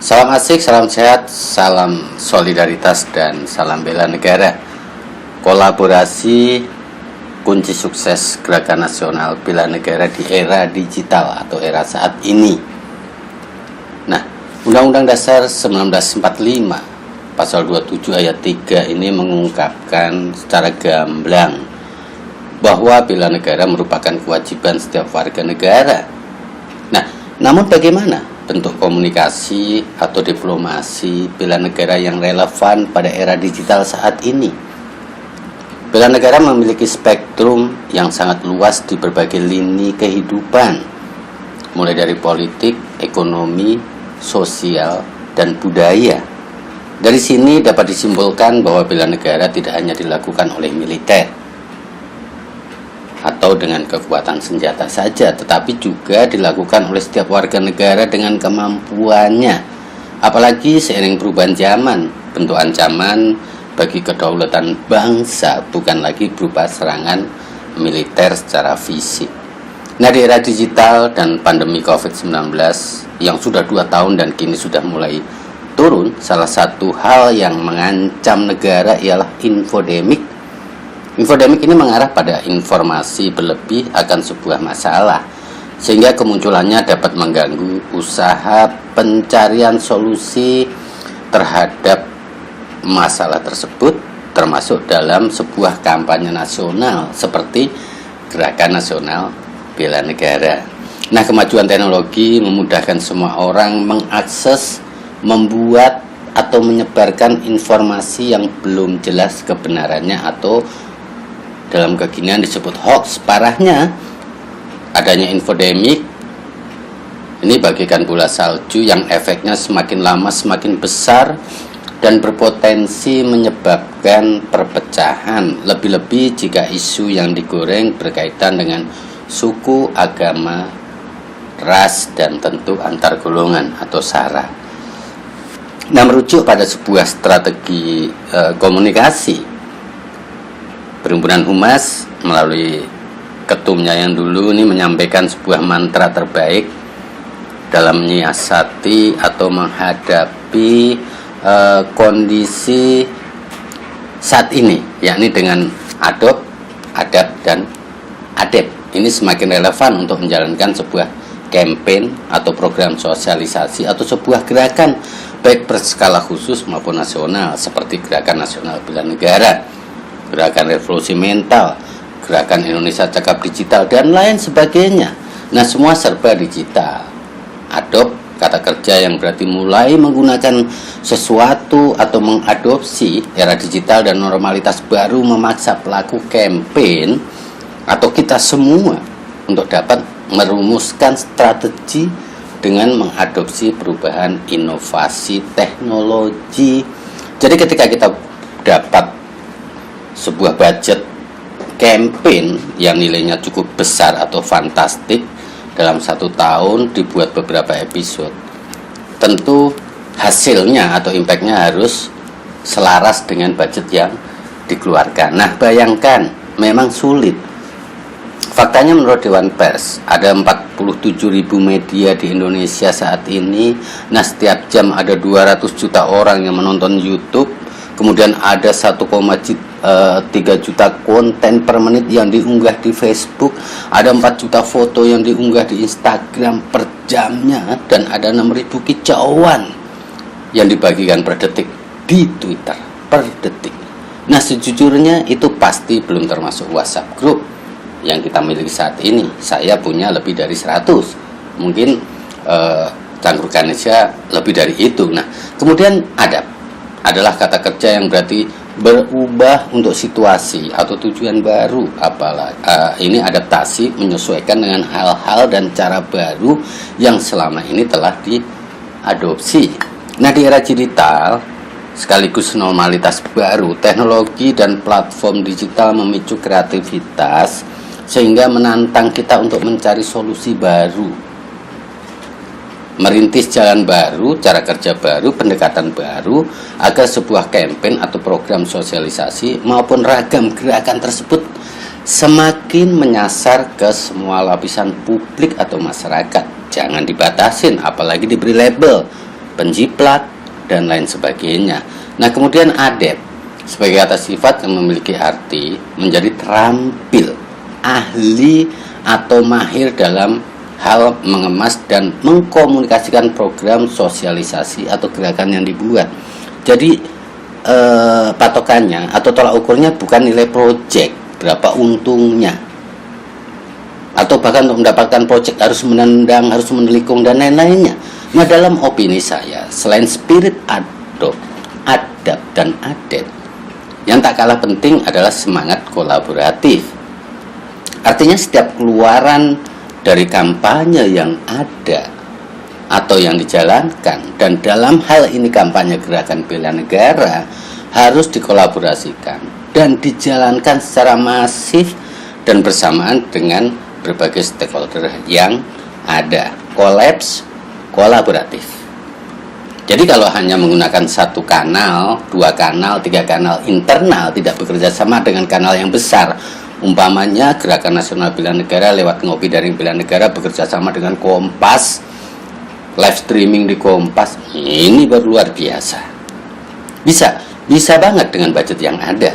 Salam asik, salam sehat, salam solidaritas, dan salam bela negara. Kolaborasi kunci sukses gerakan nasional bela negara di era digital atau era saat ini. Nah, Undang-Undang Dasar 1945 Pasal 27 ayat 3 ini mengungkapkan secara gamblang bahwa bela negara merupakan kewajiban setiap warga negara. Nah, namun bagaimana bentuk komunikasi atau diplomasi bela negara yang relevan pada era digital saat ini? Bela negara memiliki spektrum yang sangat luas di berbagai lini kehidupan, mulai dari politik, ekonomi, sosial, dan budaya. Dari sini dapat disimpulkan bahwa bela negara tidak hanya dilakukan oleh militer atau dengan kekuatan senjata saja, tetapi juga dilakukan oleh setiap warga negara dengan kemampuannya. Apalagi seiring perubahan zaman, bentuk ancaman bagi kedaulatan bangsa bukan lagi berupa serangan militer secara fisik. Nah, di era digital dan pandemi COVID-19 yang sudah 2 tahun dan kini sudah mulai turun, salah satu hal yang mengancam negara ialah infodemik. Infodemik ini mengarah pada informasi berlebih akan sebuah masalah, sehingga kemunculannya dapat mengganggu usaha pencarian solusi terhadap masalah tersebut, termasuk dalam sebuah kampanye nasional seperti Gerakan Nasional Bela Negara. Nah, kemajuan teknologi memudahkan semua orang mengakses, membuat, atau menyebarkan informasi yang belum jelas kebenarannya atau dalam kekinian disebut hoax. Parahnya, adanya infodemik ini bagaikan bola salju yang efeknya semakin lama semakin besar dan berpotensi menyebabkan perpecahan, lebih-lebih jika isu yang digoreng berkaitan dengan suku, agama, ras, dan tentu antar golongan atau sara. Nah, merujuk pada sebuah strategi komunikasi, Perhimpunan Humas melalui ketumnya yang dulu ini menyampaikan sebuah mantra terbaik dalam menyiasati atau menghadapi kondisi saat ini, yakni dengan adab, dan adab. Ini semakin relevan untuk menjalankan sebuah campaign atau program sosialisasi atau sebuah gerakan baik berskala khusus maupun nasional seperti Gerakan Nasional Bela Negara, Gerakan Revolusi Mental, Gerakan Indonesia Cakap Digital, dan lain sebagainya. Nah, semua serba digital. Adopt, kata kerja yang berarti mulai menggunakan sesuatu atau mengadopsi era digital dan normalitas baru, memaksa pelaku campaign atau kita semua untuk dapat merumuskan strategi dengan mengadopsi perubahan inovasi teknologi. Jadi ketika kita dapat sebuah budget campaign yang nilainya cukup besar atau fantastik dalam 1 tahun dibuat beberapa episode, tentu hasilnya atau impactnya harus selaras dengan budget yang dikeluarkan. Nah, bayangkan, memang sulit. Faktanya menurut Dewan Pers ada 47.000 media di Indonesia saat ini. Nah, setiap jam ada 200 juta orang yang menonton YouTube. Kemudian ada 1,3 juta konten per menit yang diunggah di Facebook, ada 4 juta foto yang diunggah di Instagram per jamnya, dan ada 6.000 kicauan yang dibagikan per detik di Twitter per detik. Nah, sejujurnya itu pasti belum termasuk WhatsApp group yang kita miliki saat ini. Saya punya lebih dari 100, mungkin Cangkruk Ganesha lebih dari itu. Nah, kemudian adalah kata kerja yang berarti berubah untuk situasi atau tujuan baru. Ini adaptasi menyesuaikan dengan hal-hal dan cara baru yang selama ini telah diadopsi. Nah, di era digital sekaligus normalitas baru, teknologi dan platform digital memicu kreativitas sehingga menantang kita untuk mencari solusi baru, merintis jalan baru, cara kerja baru, pendekatan baru agar sebuah campaign atau program sosialisasi maupun ragam gerakan tersebut semakin menyasar ke semua lapisan publik atau masyarakat. Jangan dibatasin, apalagi diberi label penjiplak, dan lain sebagainya. Nah, kemudian adep sebagai kata sifat yang memiliki arti menjadi terampil, ahli atau mahir dalam hal mengemas dan mengkomunikasikan program sosialisasi atau gerakan yang dibuat. Jadi patokannya atau tolak ukurnya bukan nilai proyek, berapa untungnya, atau bahkan untuk mendapatkan proyek harus menendang, harus menelikung, dan lain-lainnya. Nah, dalam opini saya, selain spirit adab dan adet, yang tak kalah penting adalah semangat kolaboratif. Artinya setiap keluaran dari kampanye yang ada atau yang dijalankan, dan dalam hal ini kampanye gerakan bela negara, harus dikolaborasikan dan dijalankan secara masif dan bersamaan dengan berbagai stakeholder yang ada. Kolaboratif. Jadi kalau hanya menggunakan satu kanal, 2 kanal, 3 kanal internal, tidak bekerja sama dengan kanal yang besar, umpamanya Gerakan Nasional Bela Negara lewat Ngopi Daring Bela Negara bekerja sama dengan Kompas, live streaming di Kompas, ini baru luar biasa. Bisa banget dengan budget yang ada.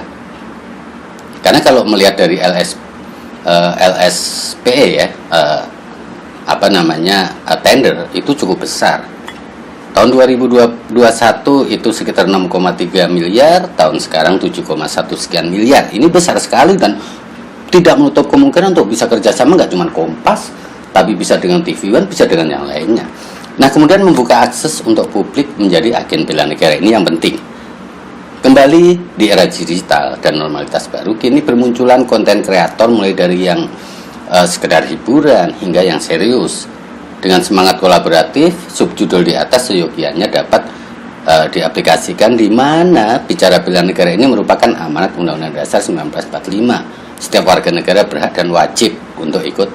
Karena kalau melihat dari LSPE ya, tender itu cukup besar. Tahun 2021 itu sekitar 6,3 miliar, tahun sekarang 7,1 sekian miliar. Ini besar sekali dan tidak menutup kemungkinan untuk bisa kerjasama nggak cuma Kompas, tapi bisa dengan TV One, bisa dengan yang lainnya. Nah, kemudian membuka akses untuk publik menjadi agen bela negara, ini yang penting. Kembali di era digital dan normalitas baru, kini bermunculan konten kreator mulai dari yang sekedar hiburan hingga yang serius. Dengan semangat kolaboratif, subjudul di atas seyogianya dapat diaplikasikan di mana bicara bela negara ini merupakan amanat Undang-Undang Dasar 1945. Setiap warga negara berhak dan wajib untuk ikut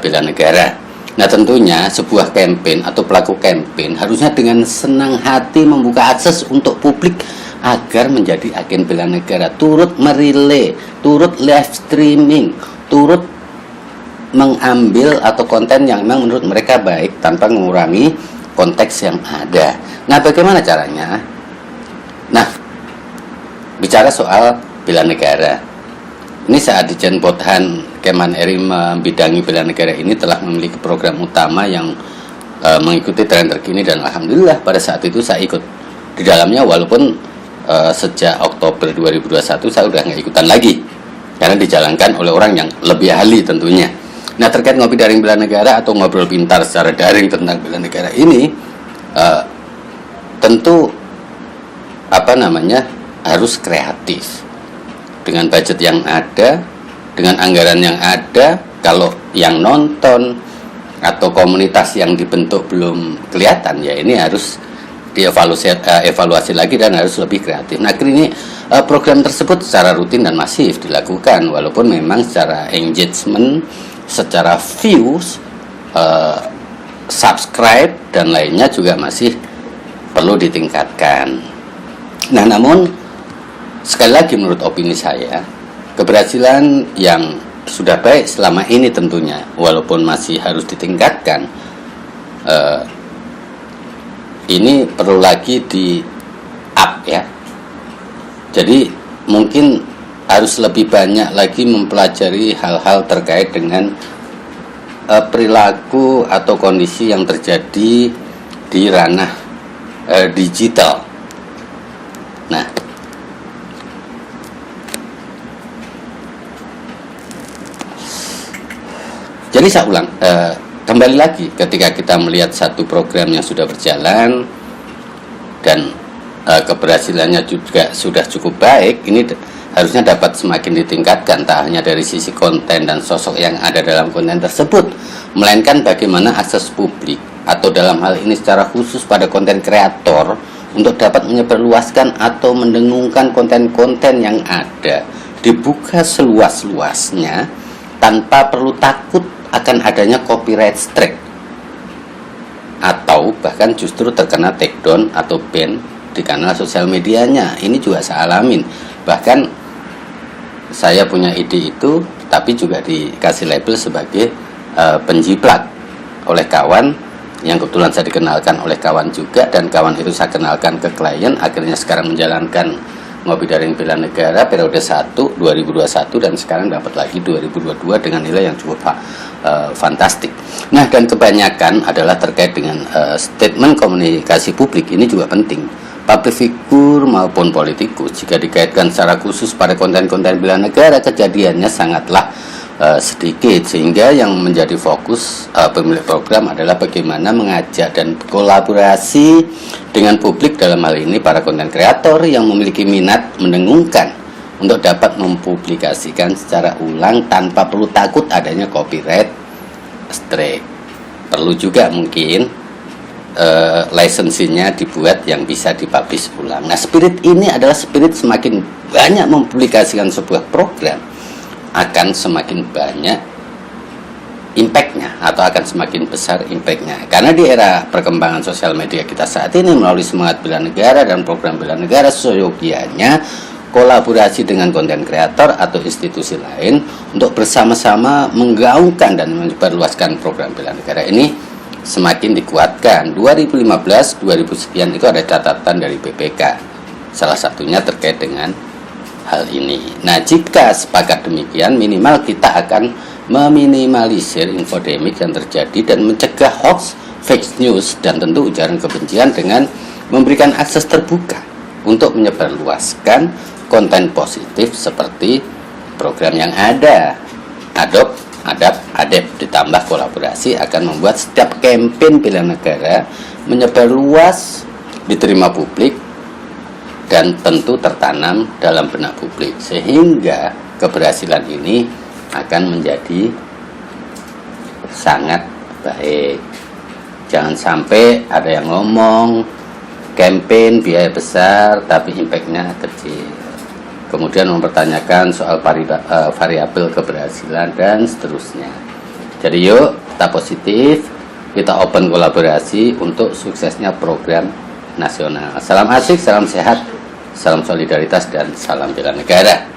bela negara. Nah, tentunya sebuah kampanye atau pelaku kampanye harusnya dengan senang hati membuka akses untuk publik agar menjadi agen bela negara, turut merilai, turut live streaming, turut mengambil atau konten yang memang menurut mereka baik tanpa mengurangi konteks yang ada. Nah, bagaimana caranya? Nah, bicara soal bela negara, ini saat Ditjen Bothan Keman RI membidangi bela negara ini telah memiliki program utama yang mengikuti tren terkini, dan alhamdulillah pada saat itu saya ikut di dalamnya, walaupun sejak Oktober 2021 saya udah nggak ikutan lagi karena dijalankan oleh orang yang lebih ahli tentunya. Nah, terkait Ngopi Daring Bela Negara atau ngobrol pintar secara daring tentang bela negara ini, tentu harus kreatif dengan budget yang ada, dengan anggaran yang ada. Kalau yang nonton atau komunitas yang dibentuk belum kelihatan, ya ini harus dievaluasi lagi dan harus lebih kreatif. Nah, ini program tersebut secara rutin dan masif dilakukan, walaupun memang secara engagement, secara views, subscribe dan lainnya juga masih perlu ditingkatkan. Nah, namun sekali lagi menurut opini saya, keberhasilan yang sudah baik selama ini tentunya, walaupun masih harus ditingkatkan, ini perlu lagi di up ya. Jadi mungkin harus lebih banyak lagi mempelajari hal-hal terkait dengan perilaku atau kondisi yang terjadi di ranah digital. Nah, jadi saya ulang, kembali lagi ketika kita melihat satu program yang sudah berjalan dan keberhasilannya juga sudah cukup baik, ini harusnya dapat semakin ditingkatkan, tak hanya dari sisi konten dan sosok yang ada dalam konten tersebut, melainkan bagaimana akses publik atau dalam hal ini secara khusus pada konten kreator untuk dapat menyebarluaskan atau mendengungkan konten-konten yang ada, dibuka seluas-luasnya tanpa perlu takut akan adanya copyright strike atau bahkan justru terkena takedown atau ban di kanal sosial medianya. Ini juga saya alamin. Bahkan saya punya ide itu, tapi juga dikasih label sebagai penjiplak oleh kawan yang kebetulan saya dikenalkan oleh kawan juga, dan kawan itu saya kenalkan ke klien, akhirnya sekarang menjalankan Ngopi Daring Bela Negara periode 1 2021 dan sekarang dapat lagi 2022 dengan nilai yang cukup fantastik. Nah, dan kebanyakan adalah terkait dengan statement komunikasi publik. Ini juga penting. Public figure maupun politikus jika dikaitkan secara khusus pada konten-konten bela negara, kejadiannya sangatlah sedikit, sehingga yang menjadi fokus pemilik program adalah bagaimana mengajak dan kolaborasi dengan publik, dalam hal ini para konten kreator yang memiliki minat mendengungkan untuk dapat mempublikasikan secara ulang tanpa perlu takut adanya copyright strike. Perlu juga mungkin lisensinya dibuat yang bisa dipublish ulang. Nah, spirit ini adalah spirit semakin banyak mempublikasikan sebuah program, akan semakin banyak impact-nya atau akan semakin besar impact-nya. Karena di era perkembangan sosial media kita saat ini, melalui semangat bela negara dan program bela negara, seyogianya kolaborasi dengan konten kreator atau institusi lain untuk bersama-sama menggaungkan dan menyebarluaskan program bela negara ini semakin dikuatkan. 2015, 2000 sekian itu ada catatan dari BPK. Salah satunya terkait dengan hal ini. Nah, jika sepakat demikian, minimal kita akan meminimalisir infodemik yang terjadi dan mencegah hoax, fake news, dan tentu ujaran kebencian dengan memberikan akses terbuka untuk menyebarluaskan konten positif seperti program yang ada. ADAP ditambah kolaborasi akan membuat setiap kampanye bela negara menyebar luas, diterima publik, dan tentu tertanam dalam benak publik, sehingga keberhasilan ini akan menjadi sangat baik. Jangan sampai ada yang ngomong kampanye biaya besar tapi impact-nya kecil, kemudian mempertanyakan soal variabel keberhasilan dan seterusnya. Jadi yuk kita positif, kita open kolaborasi untuk suksesnya program nasional. Salam asik, salam sehat, salam solidaritas, dan salam bela negara.